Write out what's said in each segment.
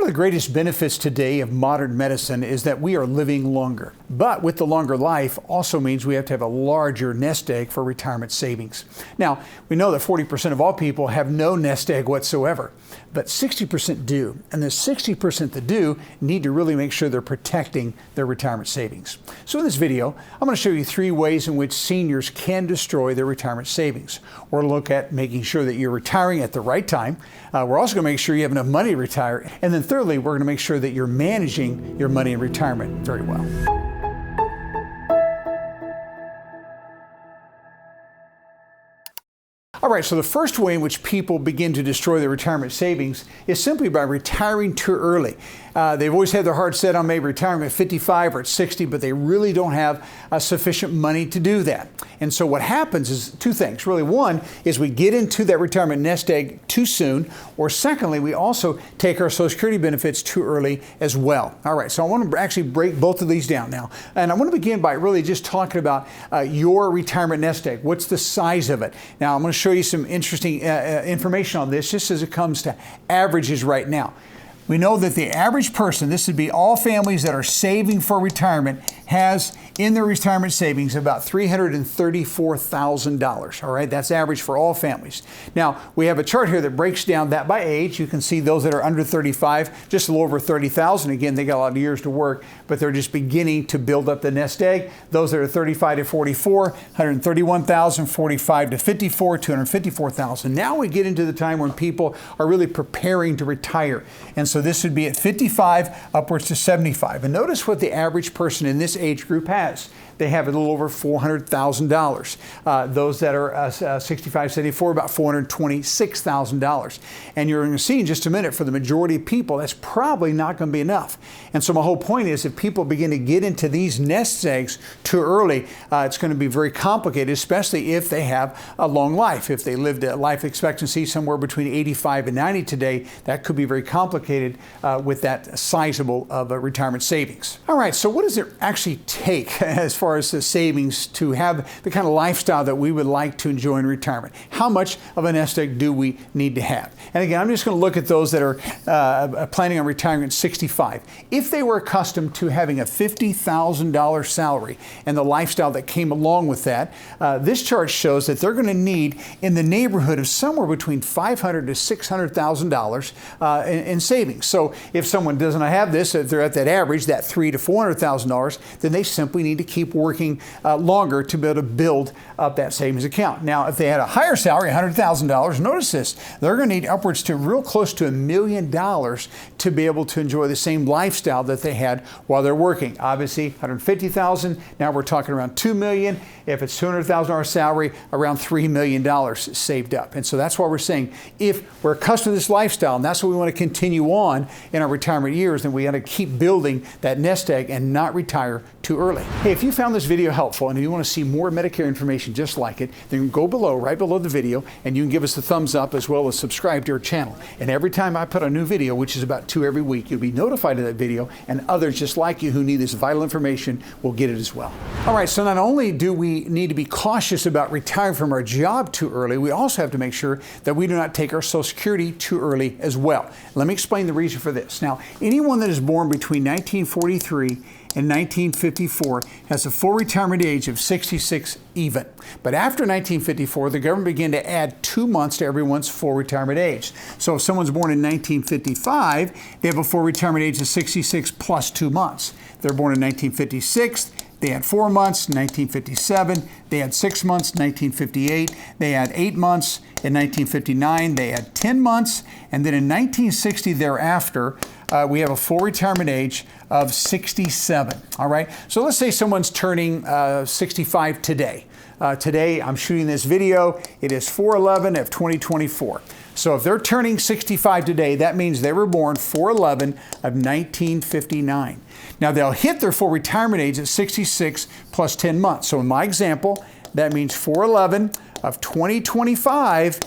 of the greatest benefits today of modern medicine is that we are living longer. But with the longer life also means we have to have a larger nest egg for retirement savings. Now, we know that 40% of all people have no nest egg whatsoever, but 60% do. And the 60% that do need to really make sure they're protecting their retirement savings. So in this video, I'm going to show you 3 ways in which seniors can destroy their retirement savings. We're going to look at making sure that you're retiring at the right time. We're also going to make sure you have enough money to retire. And then thirdly, we're going to make sure that you're managing your money in retirement very well. All right, so the first way in which people begin to destroy their retirement savings is simply by retiring too early. They've always had their heart set on maybe retiring at 55 or at 60, but they really don't have sufficient money to do that. And so what happens is 2 things. Really, one is we get into that retirement nest egg too soon, or secondly, we also take our Social Security benefits too early as well. All right, so I want to actually break both of these down now. And I want to begin by really just talking about your retirement nest egg. What's the size of it? Now, I'm going to show you some interesting information on this just as it comes to averages right now. We know that the average person, this would be all families that are saving for retirement, has in their retirement savings about $334,000. All right, that's average for all families. Now, we have a chart here that breaks down that by age. You can see those that are under 35, just a little over 30,000. Again, they got a lot of years to work, but they're just beginning to build up the nest egg. Those that are 35 to 44, 131,000, 45 to 54, 254,000. Now we get into the time when people are really preparing to retire. And so this would be at 55 upwards to 75. And notice what the average person in this age group has. They have a little over $400,000. Those that are 65, 74, about $426,000. And you're going to see in just a minute, for the majority of people, that's probably not going to be enough. And so my whole point is, if people begin to get into these nest eggs too early, it's going to be very complicated, especially if they have a long life. If they lived a life expectancy somewhere between 85 and 90 today, that could be very complicated with that sizable of a retirement savings. All right, so what does it actually take as far as the savings to have the kind of lifestyle that we would like to enjoy in retirement? How much of a nest egg do we need to have? And again, I'm just going to look at those that are planning on retiring at 65. If they were accustomed to having a $50,000 salary and the lifestyle that came along with that, this chart shows that they're going to need in the neighborhood of somewhere between $500,000 to $600,000 in savings. So if someone doesn't have this, if they're at that average, that $300,000 to $400,000, then they simply need to keep working longer to be able to build up that savings account. Now, if they had a higher salary, $100,000, notice this, they're going to need upwards to real close to $1 million to be able to enjoy the same lifestyle that they had while they're working. Obviously, $150,000, now we're talking around $2 million. If it's $200,000 salary, around $3 million saved up. And so that's why we're saying, if we're accustomed to this lifestyle, and that's what we want to continue on in our retirement years, then we got to keep building that nest egg and not retire too early. Hey, if you found this video helpful and if you want to see more Medicare information just like it, then go below, right below the video, and you can give us a thumbs up as well as subscribe to our channel. And every time I put a new video, which is about 2 every week, you'll be notified of that video, and others just like you who need this vital information will get it as well. All right, so not only do we need to be cautious about retiring from our job too early, we also have to make sure that we do not take our Social Security too early as well. Let me explain the reason for this. Now, anyone that is born between 1943 and 1954 has a full retirement age of 66 even. But after 1954, the government began to add 2 months to everyone's full retirement age. So if someone's born in 1955, they have a full retirement age of 66 plus 2 months. They're born in 1956, they had 4 months. 1957, they had 6 months. 1958, they had 8 months. In 1959, they had 10 months. And then in 1960 thereafter, we have a full retirement age of 67. All right. So let's say someone's turning 65 today. Today, I'm shooting this video. It is 4/11 of 2024. So if they're turning 65 today, that means they were born 4/11 of 1959. Now they'll hit their full retirement age at 66 plus 10 months. So in my example, that means 4/11 of 2025,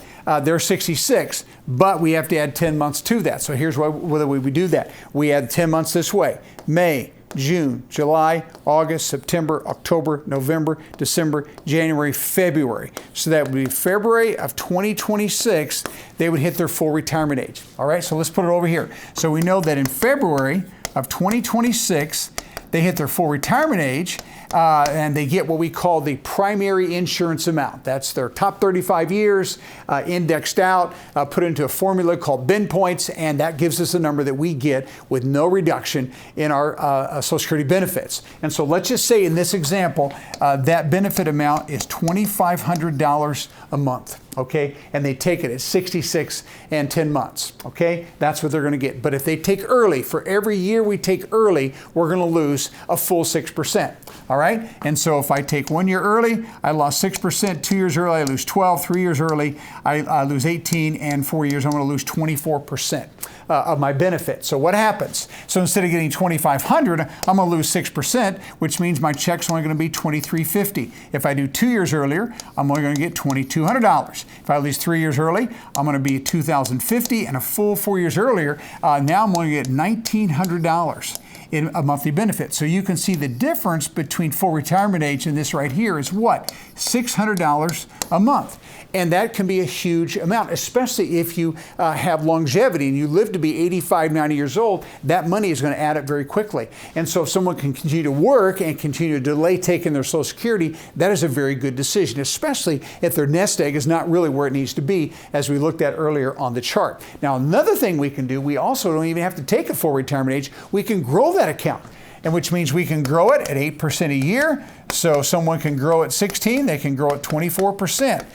they're 66, but we have to add 10 months to that. So here's whether we do that. We add 10 months this way: May, June, July, August, September, October, November, December, January, February. So that would be February of 2026, they would hit their full retirement age. All right, so let's put it over here. So we know that in February of 2026, they hit their full retirement age, and they get what we call the primary insurance amount. That's their top 35 years, indexed out, put into a formula called bin points, and that gives us a number that we get with no reduction in our Social Security benefits. And so let's just say in this example, that benefit amount is $2,500 a month. Okay, and they take it at 66 and 10 months. Okay, that's what they're going to get. But if they take early, for every year we take early, we're going to lose a full 6%. All right, and so if I take 1 year early, I lost 6%. 2 years early, I lose 12. 3 years early, I lose 18, and 4 years, I'm going to lose 24% of my benefit. So what happens? So instead of getting $2,500, I'm going to lose 6%, which means my check's only going to be $2,350. If I do 2 years earlier, I'm only going to get $2,200. If I leave 3 years early, I'm going to be $2,050, and a full 4 years earlier, now I'm going to get $1,900 in a monthly benefit. So you can see the difference between full retirement age and this right here is what? $600 a month. And that can be a huge amount, especially if you have longevity and you live to be 85, 90 years old. That money is going to add up very quickly. And so if someone can continue to work and continue to delay taking their Social Security, that is a very good decision, especially if their nest egg is not really where it needs to be, as we looked at earlier on the chart. Now, another thing we can do, we also don't even have to take a full retirement age. We can grow that account, and which means we can grow it at 8% a year. So someone can grow at 16, they can grow at 24%,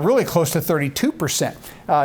really close to 32%.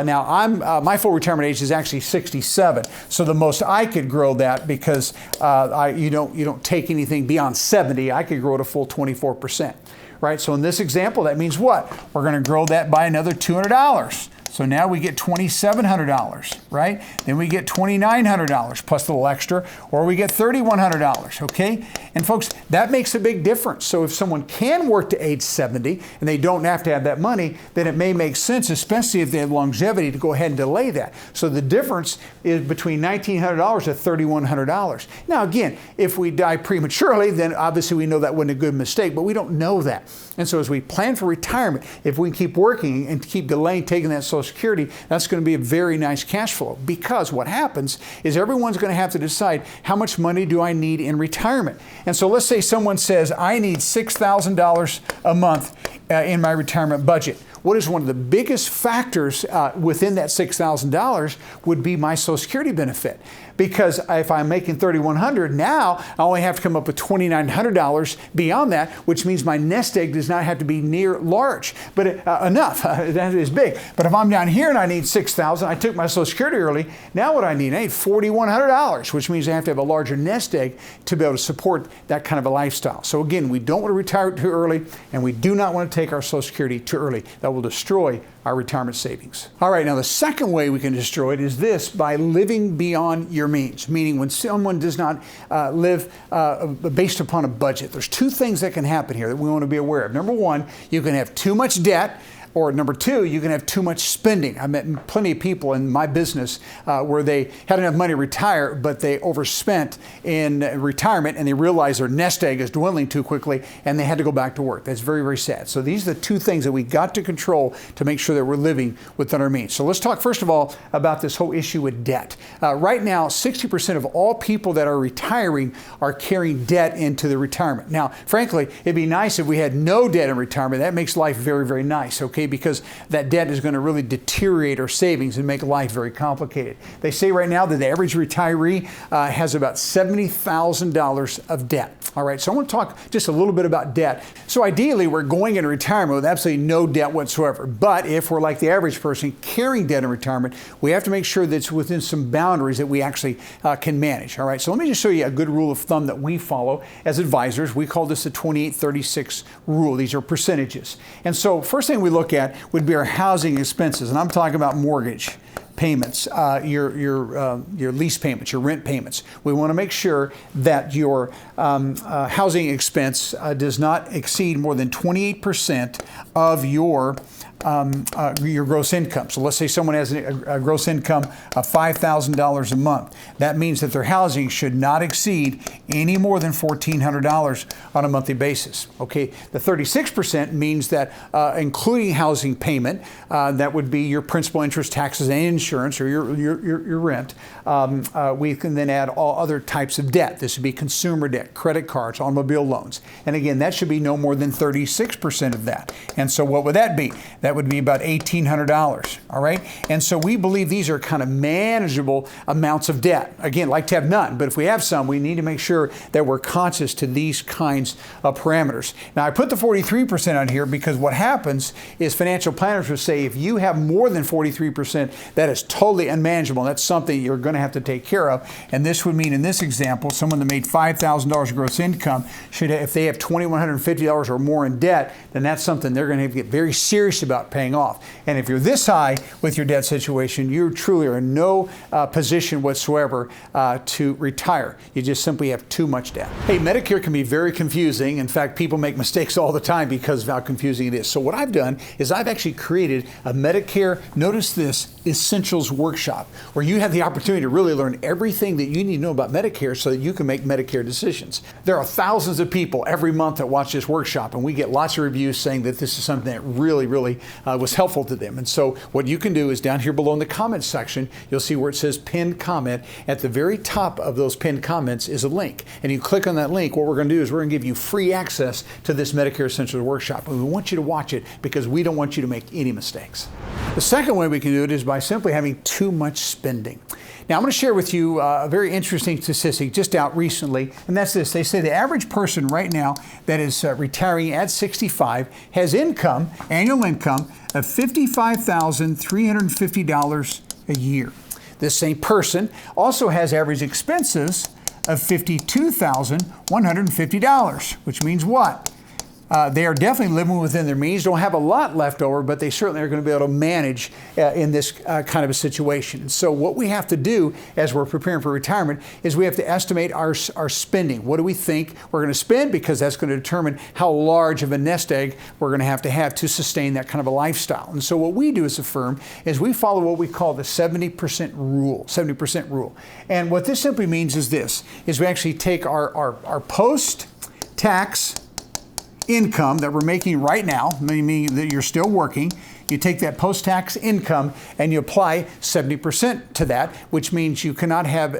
Now my full retirement age is actually 67, so the most I could grow that, because you don't take anything beyond 70, I could grow it a full 24%. Right? So in this example, that means what? We're going to grow that by another $200. So now we get $2,700, right? Then we get $2,900 plus a little extra, or we get $3,100, okay? And folks, that makes a big difference. So if someone can work to age 70 and they don't have to have that money, then it may make sense, especially if they have longevity, to go ahead and delay that. So the difference is between $1,900 to $3,100. Now again, if we die prematurely, then obviously we know that wasn't a good mistake, but we don't know that. And so as we plan for retirement, if we can keep working and keep delaying taking that Social Security, that's going to be a very nice cash flow, because what happens is everyone's going to have to decide, how much money do I need in retirement? And so let's say someone says, I need $6,000 a month in my retirement budget. What is one of the biggest factors within that $6,000 would be my Social Security benefit. Because if I'm making $3,100 now, I only have to come up with $2,900 beyond that, which means my nest egg does not have to be near large, but enough. That is big. But if I'm down here and I need $6,000, I took my Social Security early, now what I need $4,100, which means I have to have a larger nest egg to be able to support that kind of a lifestyle. So again, we don't want to retire too early, and we do not want to take our Social Security too early. That will destroy our retirement savings. All right, now the second way we can destroy it is this: by living beyond your means. Meaning, when someone does not live based upon a budget, there's two things that can happen here that we want to be aware of. Number one, you can have too much debt. Or number two, you can have too much spending. I met plenty of people in my business where they had enough money to retire, but they overspent in retirement, and they realized their nest egg is dwindling too quickly, and they had to go back to work. That's very, very sad. So these are the two things that we got to control to make sure that we're living within our means. So let's talk first of all about this whole issue with debt. Right now, 60% of all people that are retiring are carrying debt into the retirement. Now, frankly, it'd be nice if we had no debt in retirement. That makes life very, very nice, okay? Because that debt is going to really deteriorate our savings and make life very complicated. They say right now that the average retiree has about $70,000 of debt. All right, so I want to talk just a little bit about debt. So ideally, we're going into retirement with absolutely no debt whatsoever. But if we're like the average person carrying debt in retirement, we have to make sure that it's within some boundaries that we actually can manage. All right, so let me just show you a good rule of thumb that we follow as advisors. We call this the 28-36 rule. These are percentages. And so first thing we look at would be our housing expenses. And I'm talking about mortgage, payments, your lease payments, your rent payments. We want to make sure that your housing expense does not exceed more than 28% of your gross income. So let's say someone has a gross income of $5,000 a month. That means that their housing should not exceed any more than $1,400 on a monthly basis. Okay, the 36% means that including housing payment, that would be your principal, interest, taxes, and insurance, or your rent. We can then add all other types of debt. This would be consumer debt, credit cards, automobile loans. And again, that should be no more than 36% of that. And so what would that be? That would be about $1,800, all right? And so we believe these are kind of manageable amounts of debt. Again, like to have none, but if we have some, we need to make sure that we're conscious to these kinds of parameters. Now, I put the 43% on here because what happens is financial planners will say if you have more than 43%, that is totally unmanageable. That's something you're going to have to take care of. And this would mean in this example, someone that made $5,000 gross income should, if they have $2,150 or more in debt, then that's something they're going to have to get very serious about paying off. And if you're this high with your debt situation, you truly are in no position whatsoever to retire. You just simply have too much debt. Hey, Medicare can be very confusing. In fact, people make mistakes all the time because of how confusing it is. So what I've done is I've actually created a Medicare, notice this, Essentials Workshop, where you have the opportunity to really learn everything that you need to know about Medicare so that you can make Medicare decisions. There are thousands of people every month that watch this workshop, and we get lots of reviews saying that this is something that really was helpful to them. And so what you can do is down here below in the comments section, you'll see where it says pinned comment. At the very top of those pinned comments is a link. And you click on that link, what we're going to do is we're going to give you free access to this Medicare Essentials Workshop. And we want you to watch it because we don't want you to make any mistakes. The second way we can do it is by simply having too much spending. Now, I'm going to share with you a very interesting statistic just out recently, and that's this. They say the average person right now that is retiring at 65 has income, annual income, of $55,350 a year. This same person also has average expenses of $52,150, which means what? They are definitely living within their means, don't have a lot left over, but they certainly are going to be able to manage in this kind of a situation. So what we have to do as we're preparing for retirement is we have to estimate our spending. What do we think we're going to spend? Because that's going to determine how large of a nest egg we're going to have to sustain that kind of a lifestyle. And so what we do as a firm is we follow what we call the 70% rule, 70% rule. And what this simply means is this, is we actually take our post-tax income that we're making right now, meaning that you're still working, you take that post-tax income and you apply 70% to that, which means you cannot have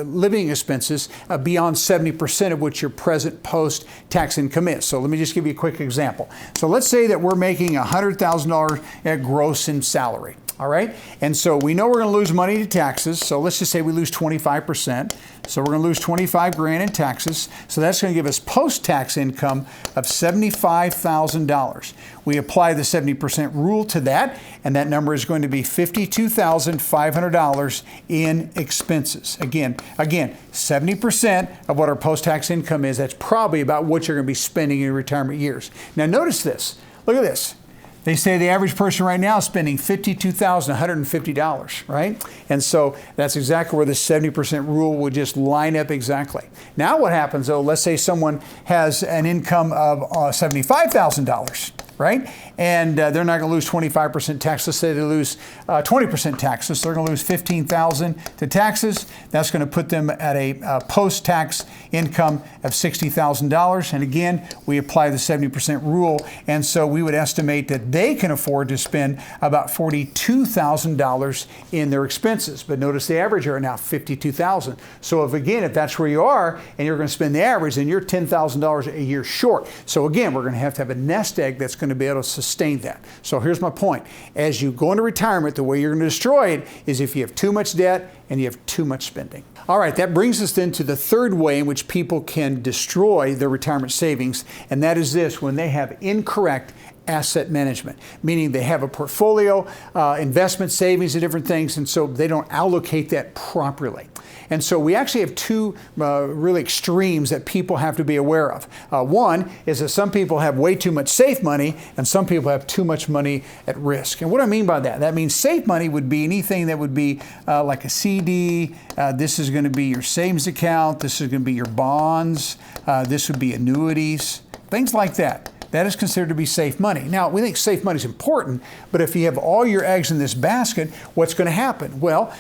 living expenses beyond 70% of what your present post-tax income is. So let me just give you a quick example. So let's say that we're making $100,000 gross in salary. All right, and so we know we're going to lose money to taxes. So let's just say we lose 25%. So we're going to lose 25 grand in taxes. So that's going to give us post-tax income of $75,000. We apply the 70% rule to that, and that number is going to be $52,500 in expenses. Again, 70% of what our post-tax income is, that's probably about what you're going to be spending in your retirement years. Now notice this. Look at this. They say the average person right now is spending $52,150, right? And so that's exactly where the 70% rule would just line up exactly. Now what happens though, let's say someone has an income of $75,000, right? And they're not going to lose 25% tax. Let's say they lose 20% taxes. So they're going to lose $15,000 to taxes. That's going to put them at a post-tax income of $60,000. And again, we apply the 70% rule. And so we would estimate that they can afford to spend about $42,000 in their expenses. But notice the average are now $52,000. So if that's where you are and you're going to spend the average, then you're $10,000 a year short. So again, we're going to have a nest egg that's going to be able to sustain that. So here's my point. As you go into retirement, the way you're going to destroy it is if you have too much debt and you have too much spending. All right, that brings us then to the third way in which people can destroy their retirement savings, and that is this, when they have incorrect asset management, meaning they have a portfolio, investment, savings, and different things, and so they don't allocate that properly. And so we actually have two really extremes that people have to be aware of. One is that some people have way too much safe money and some people have too much money at risk. And what do I mean by that? That means safe money would be anything that would be like a CD. This is going to be your savings account. This is going to be your bonds. This would be annuities, things like that. That is considered to be safe money. Now, we think safe money is important, but if you have all your eggs in this basket, what's going to happen? Well,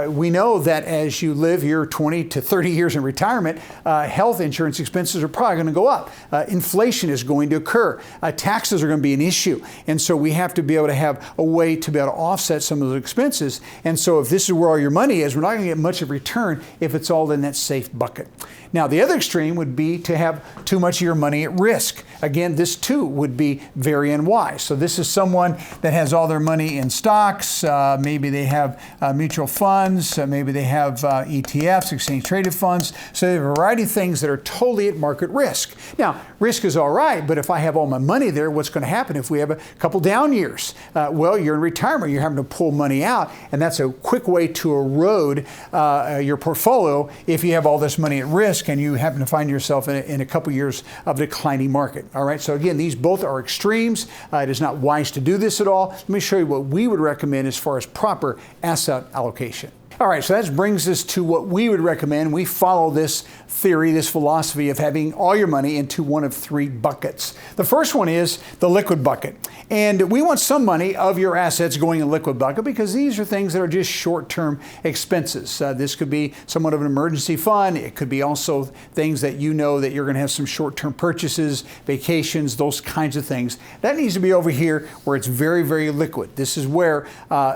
we know that as you live your 20 to 30 years in retirement, health insurance expenses are probably going to go up. Inflation is going to occur. Taxes are going to be an issue. And so we have to be able to have a way to be able to offset some of those expenses. And so if this is where all your money is, we're not going to get much of return if it's all in that safe bucket. Now, the other extreme would be to have too much of your money at risk. Again, this too would be very unwise. So this is someone that has all their money in stocks. Maybe they have mutual funds. Maybe they have ETFs, exchange traded funds. So they have a variety of things that are totally at market risk. Now, risk is all right, but if I have all my money there, what's going to happen if we have a couple down years? Well, you're in retirement. You're having to pull money out, and that's a quick way to erode your portfolio if you have all this money at risk and you happen to find yourself in a couple years of declining market. All right, so again, these both are extremes. It is not wise to do this at all. Let me show you what we would recommend as far as proper asset allocation. All right, so that brings us to what we would recommend. We follow this theory, this philosophy of having all your money into one of three buckets. The first one is the liquid bucket. And we want some money of your assets going in liquid bucket because these are things that are just short-term expenses. This could be somewhat of an emergency fund. It could be also things that you know that you're going to have some short-term purchases, vacations, those kinds of things. That needs to be over here where it's very, very liquid. This is where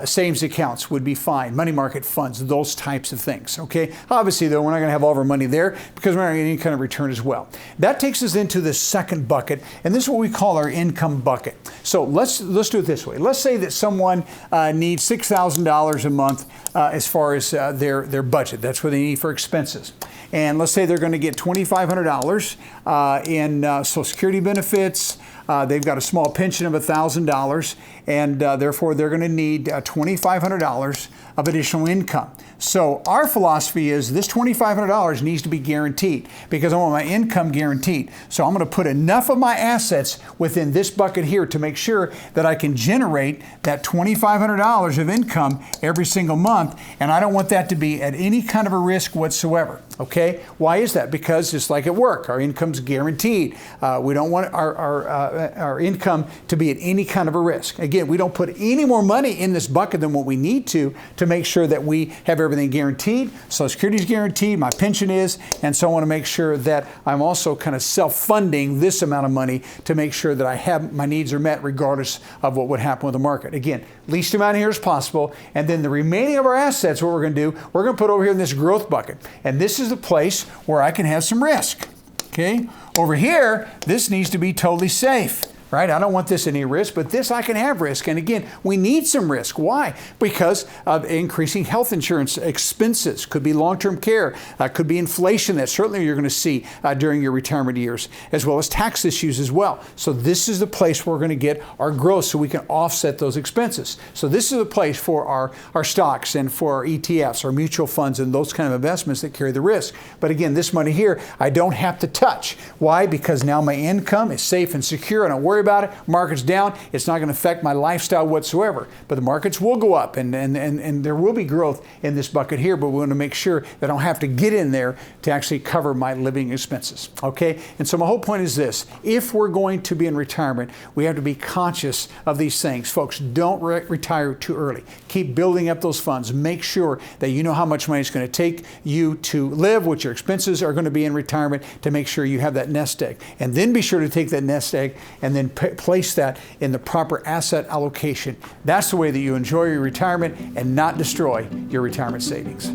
savings accounts would be fine, money market funds, those types of things, okay? Obviously, though, we're not going to have all of our money there because we're not going to get any kind of return as well. That takes us into the second bucket, and this is what we call our income bucket. So let's do it this way. Let's say that someone needs $6,000 a month as far as their budget. That's what they need for expenses. And let's say they're going to get $2,500 in Social Security benefits. They've got a small pension of $1,000, and therefore they're going to need $2,500 of additional income. So our philosophy is this $2,500 needs to be guaranteed because I want my income guaranteed. So I'm going to put enough of my assets within this bucket here to make sure that I can generate that $2,500 of income every single month, and I don't want that to be at any kind of a risk whatsoever. Okay? Why is that? Because just like at work, our income's guaranteed. We don't want our income to be at any kind of a risk. Again, we don't put any more money in this bucket than what we need to make sure that we have everything guaranteed. Social Security is guaranteed, my pension is, and so I want to make sure that I'm also kind of self-funding this amount of money to make sure that I have my needs are met regardless of what would happen with the market. Again, least amount here as possible, and then the remaining of our assets, what we're going to do, we're going to put over here in this growth bucket. And this is the place where I can have some risk. Okay? Over here, this needs to be totally safe. Right? I don't want this any risk, but this I can have risk. And again, we need some risk. Why? Because of increasing health insurance expenses. Could be long-term care. Could be inflation that certainly you're going to see during your retirement years, as well as tax issues as well. So this is the place where we're going to get our growth so we can offset those expenses. So this is the place for our stocks and for our ETFs, our mutual funds, and those kind of investments that carry the risk. But again, this money here, I don't have to touch. Why? Because now my income is safe and secure. I don't worry about it. Market's down. It's not going to affect my lifestyle whatsoever. But the markets will go up and there will be growth in this bucket here, but we want to make sure that I don't have to get in there to actually cover my living expenses. Okay? And so my whole point is this. If we're going to be in retirement, we have to be conscious of these things. Folks, don't retire too early. Keep building up those funds. Make sure that you know how much money it's going to take you to live, what your expenses are going to be in retirement to make sure you have that nest egg. And then be sure to take that nest egg and then place that in the proper asset allocation. That's the way that you enjoy your retirement and not destroy your retirement savings.